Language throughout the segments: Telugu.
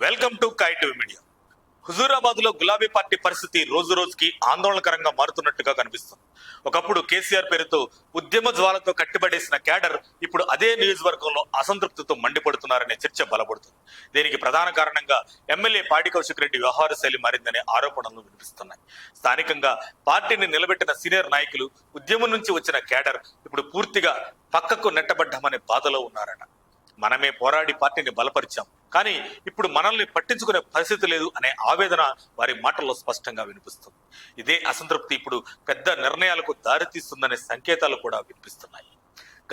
వెల్కమ్ టు కైటివ్ మీడియా. హుజూరాబాద్ లో గులాబీ పార్టీ పరిస్థితి రోజు రోజుకి ఆందోళనకరంగా మారుతున్నట్టుగా కనిపిస్తుంది. ఒకప్పుడు కేసీఆర్ పేరుతో ఉద్యమ జ్వాలతో కట్టిబడేసిన క్యాడర్ ఇప్పుడు అదే నియోజకవర్గంలో అసంతృప్తితో మండిపడుతున్నారనే చర్చ బలపడుతుంది. దీనికి ప్రధాన కారణంగా ఎమ్మెల్యే పాడి కౌశిక్ రెడ్డి వ్యవహార శైలి మారిందనే ఆరోపణలు వినిపిస్తున్నాయి. స్థానికంగా పార్టీని నిలబెట్టిన సీనియర్ నాయకులు, ఉద్యమం నుంచి వచ్చిన క్యాడర్ ఇప్పుడు పూర్తిగా పక్కకు నెట్టబడ్డామనే బాధలో ఉన్నారట. మనమే పోరాడి పార్టీని బలపరిచాం, కానీ ఇప్పుడు మనల్ని పట్టించుకునే పరిస్థితి లేదు అనే ఆవేదన వారి మాటల్లో స్పష్టంగా వినిపిస్తుంది. ఇదే అసంతృప్తి ఇప్పుడు పెద్ద నిర్ణయాలకు దారితీస్తుందనే సంకేతాలు కూడా వినిపిస్తున్నాయి.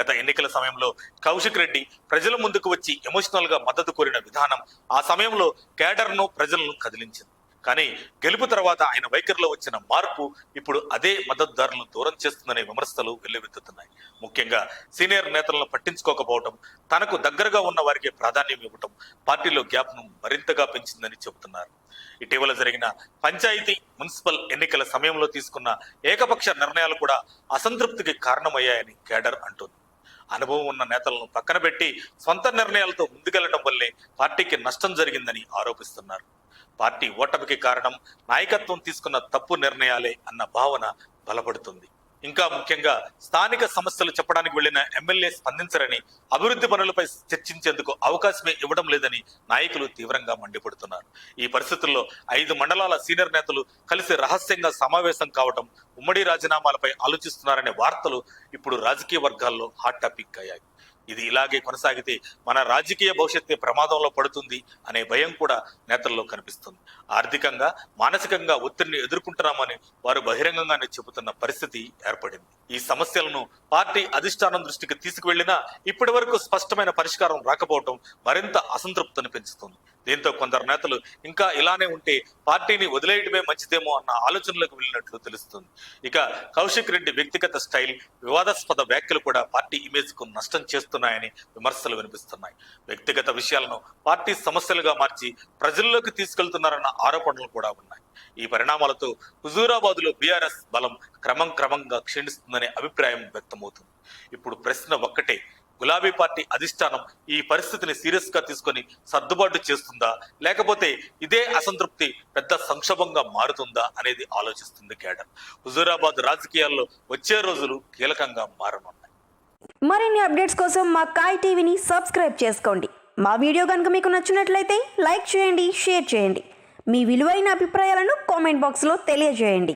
గత ఎన్నికల సమయంలో కౌశిక్ రెడ్డి ప్రజల ముందుకు వచ్చి ఎమోషనల్ గా మద్దతు కోరిన విధానం ఆ సమయంలో కేడర్ను, ప్రజలను కదిలించింది. కానీ గెలుపు తర్వాత ఆయన వైఖరిలో వచ్చిన మార్పు ఇప్పుడు అదే మద్దతుదారులను దూరం చేస్తుందనే విమర్శలు వెల్లువెత్తుతున్నాయి. ముఖ్యంగా సీనియర్ నేతలను పట్టించుకోకపోవడం, తనకు దగ్గరగా ఉన్న వారికి ప్రాధాన్యం ఇవ్వటం పార్టీలో గ్యాప్ను మరింతగా పెంచిందని చెబుతున్నారు. ఇటీవల జరిగిన పంచాయతీ, మున్సిపల్ ఎన్నికల సమయంలో తీసుకున్న ఏకపక్ష నిర్ణయాలు కూడా అసంతృప్తికి కారణమయ్యాయని కేడర్ అంటోంది. అనుభవం ఉన్న నేతలను పక్కన పెట్టి సొంత నిర్ణయాలతో ముందుకెళ్లడం వల్లే పార్టీకి నష్టం జరిగిందని ఆరోపిస్తున్నారు. పార్టీ ఓటమికి కారణం నాయకత్వం తీసుకున్న తప్పు నిర్ణయాలే అన్న భావన బలపడుతుంది. ఇంకా ముఖ్యంగా స్థానిక సమస్యలు చెప్పడానికి వెళ్లిన ఎమ్మెల్యే స్పందించరని, అభివృద్ధి పనులపై చర్చించేందుకు అవకాశమే ఇవ్వడం లేదని నాయకులు తీవ్రంగా మండిపడుతున్నారు. ఈ పరిస్థితుల్లో 5 మండలాల సీనియర్ నేతలు కలిసి రహస్యంగా సమావేశం కావడం, ఉమ్మడి రాజీనామాలపై ఆలోచిస్తున్నారనే వార్తలు ఇప్పుడు రాజకీయ వర్గాల్లో హాట్ టాపిక్ అయ్యాయి. ఇది ఇలాగే కొనసాగితే మన రాజకీయ భవిష్యత్తు ప్రమాదంలో పడుతుంది అనే భయం కూడా నేతల్లో కనిపిస్తుంది. ఆర్థికంగా, మానసికంగా ఒత్తిడిని ఎదుర్కొంటున్నామని వారు బహిరంగంగానే చెబుతున్న పరిస్థితి ఏర్పడింది. ఈ సమస్యలను పార్టీ అధిష్టానం దృష్టికి తీసుకువెళ్లినా ఇప్పటి వరకు స్పష్టమైన పరిష్కారం రాకపోవడం మరింత అసంతృప్తిని పెంచుతుంది. దీంతో కొందరు నేతలు ఇంకా ఇలానే ఉంటే పార్టీని వదిలేయడమే మంచిదేమో అన్న ఆలోచనలకు వెళ్ళినట్లు తెలుస్తుంది. ఇక కౌశిక్ రెడ్డి వ్యక్తిగత స్టైల్, వివాదాస్పద వ్యాఖ్యలు కూడా పార్టీ ఇమేజ్ కు నష్టం చేస్తున్నాయని విమర్శలు వినిపిస్తున్నాయి. వ్యక్తిగత విషయాలను పార్టీ సమస్యలుగా మార్చి ప్రజల్లోకి తీసుకెళ్తున్నారన్న ఆరోపణలు కూడా ఉన్నాయి. ఈ పరిణామాలతో హుజూరాబాద్ లో బీఆర్ఎస్ బలం క్రమంగా క్షీణిస్తుందనే అభిప్రాయం వ్యక్తమవుతుంది. ఇప్పుడు ప్రశ్న ఒక్కటే, గులాబీ పార్టీ అధిష్టానం ఈ పరిస్థితిని సీరియస్ గా తీసుకొని సర్దుబాటు చేస్తుందా, లేకపోతే ఇదే అసంతృప్తి పెద్ద సంక్షోభంగా మారుతుందా అనేది ఆలోచిస్తుంది కేడర్. హుజూరాబాద్ రాజకీయాల్లో వచ్చే రోజులు కీలకంగా మారనున్నాయి. మరిన్ని అప్డేట్స్ కోసం మా కాయ్ టీవీని సబ్స్క్రైబ్ చేసుకోండి. మా వీడియో కనుక మీకు నచ్చినట్లయితే లైక్ చేయండి, షేర్ చేయండి. మీ విలువైన అభిప్రాయాలను కామెంట్ బాక్స్లో తెలియజేయండి.